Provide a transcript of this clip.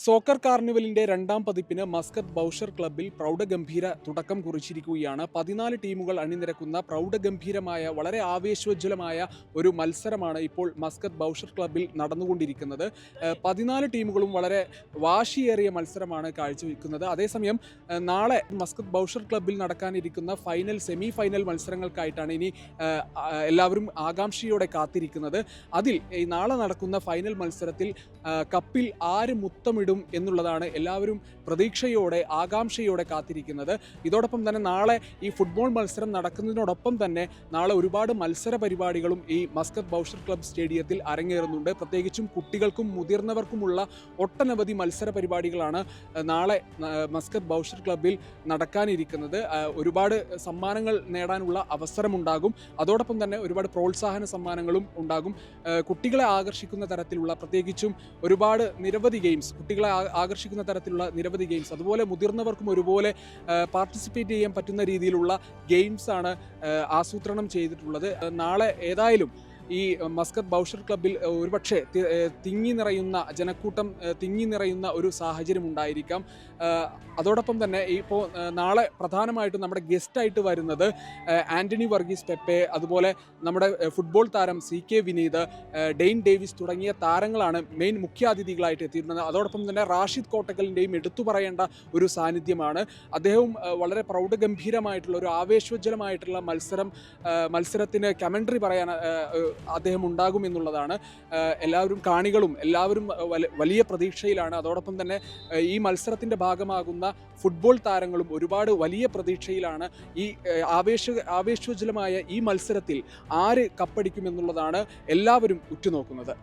Soccer കാർണിവലിന്റെ രണ്ടാം പതിപ്പിന് Muscat Bausher ക്ലബ്ബിൽ പ്രൗഢഗംഭീര തുടക്കം കുറിച്ചിരിക്കുകയാണ്. 14 ടീമുകൾ അണിനിരക്കുന്ന പ്രൗഢഗംഭീരമായ വളരെ ആവേശോജ്വലമായ ഒരു മത്സരമാണ് ഇപ്പോൾ മസ്കത്ത് ബൗഷർ ക്ലബ്ബിൽ നടന്നുകൊണ്ടിരിക്കുന്നത്. 14 ടീമുകളും വളരെ വാശിയേറിയ മത്സരമാണ് കാഴ്ചവെക്കുന്നത്. അതേസമയം നാളെ മസ്കത്ത് ബൗഷർ ക്ലബ്ബിൽ നടക്കാനിരിക്കുന്ന സെമി ഫൈനൽ മത്സരങ്ങൾക്കായിട്ടാണ് ഇനി എല്ലാവരും ആകാംക്ഷയോടെ കാത്തിരിക്കുന്നത്. അതിൽ നാളെ നടക്കുന്ന ഫൈനൽ മത്സരത്തിൽ കപ്പിൽ ആര് മുത്തമിടും എന്നുള്ളതാണ് എല്ലാവരും പ്രതീക്ഷയോടെ ആകാംക്ഷയോടെ കാത്തിരിക്കുന്നത്. ഇതോടൊപ്പം തന്നെ നാളെ ഈ ഫുട്ബോൾ മത്സരം നടക്കുന്നതിനോടൊപ്പം തന്നെ നാളെ ഒരുപാട് മത്സര പരിപാടികളും ഈ മസ്കത്ത് ബൗഷർ ക്ലബ്ബ് സ്റ്റേഡിയത്തിൽ അരങ്ങേറുന്നുണ്ട്. പ്രത്യേകിച്ചും കുട്ടികൾക്കും മുതിർന്നവർക്കുമുള്ള ഒട്ടനവധി മത്സര പരിപാടികളാണ് നാളെ മസ്കത്ത് ബൗഷർ ക്ലബ്ബിൽ നടക്കാനിരിക്കുന്നത്. ഒരുപാട് സമ്മാനങ്ങൾ നേടാനുള്ള അവസരമുണ്ടാകും. അതോടൊപ്പം തന്നെ ഒരുപാട് പ്രോത്സാഹന സമ്മാനങ്ങളും ഉണ്ടാകും. കുട്ടികളെ ആകർഷിക്കുന്ന തരത്തിലുള്ള പ്രത്യേകിച്ചും ഒരുപാട് നിരവധി ഗെയിംസ്, കുട്ടികളെ ആകർഷിക്കുന്ന തരത്തിലുള്ള നിരവധി ഗെയിംസ്, അതുപോലെ മുതിർന്നവർക്കും ഒരുപോലെ പാർട്ടിസിപ്പേറ്റ് ചെയ്യാൻ പറ്റുന്ന രീതിയിലുള്ള ഗെയിംസാണ് ആസൂത്രണം ചെയ്തിട്ടുള്ളത്. നാളെ ഏതായാലും ഈ മസ്കത്ത് ബൗഷർ ക്ലബ്ബിൽ ഒരുപക്ഷെ ജനക്കൂട്ടം തിങ്ങി നിറയുന്ന ഒരു സാഹചര്യം ഉണ്ടായിരിക്കാം. അതോടൊപ്പം തന്നെ ഇപ്പോൾ നാളെ പ്രധാനമായിട്ടും നമ്മുടെ ഗസ്റ്റായിട്ട് വരുന്നത് ആൻ്റണി വർഗീസ് പെപ്പെ, അതുപോലെ നമ്മുടെ ഫുട്ബോൾ താരം CK വിനീത്, ഡെയ്ൻ ഡേവിസ് തുടങ്ങിയ താരങ്ങളാണ് മെയിൻ മുഖ്യാതിഥികളായിട്ട് എത്തിയിരുന്നത്. അതോടൊപ്പം തന്നെ റാഷിദ് കോട്ടക്കലിൻ്റെയും എടുത്തു പറയേണ്ട ഒരു സാന്നിധ്യമാണ്. അദ്ദേഹവും വളരെ പ്രൗഢഗംഭീരമായിട്ടുള്ള ഒരു ആവേശോജ്വലമായിട്ടുള്ള മത്സരത്തിന് കമൻട്രി പറയാൻ അദ്ദേഹം ഉണ്ടാകും എന്നുള്ളതാണ്. കാണികളും എല്ലാവരും വലിയ പ്രതീക്ഷയിലാണ്. അതോടൊപ്പം തന്നെ ഈ മത്സരത്തിൻ്റെ ഭാഗമാകുന്ന ഫുട്ബോൾ താരങ്ങളും ഒരുപാട് വലിയ പ്രതീക്ഷയിലാണ്. ഈ ആവേശോജ്വലമായ ഈ മത്സരത്തിൽ ആര് കപ്പടിക്കുമെന്നുള്ളതാണ് എല്ലാവരും ഉറ്റുനോക്കുന്നത്.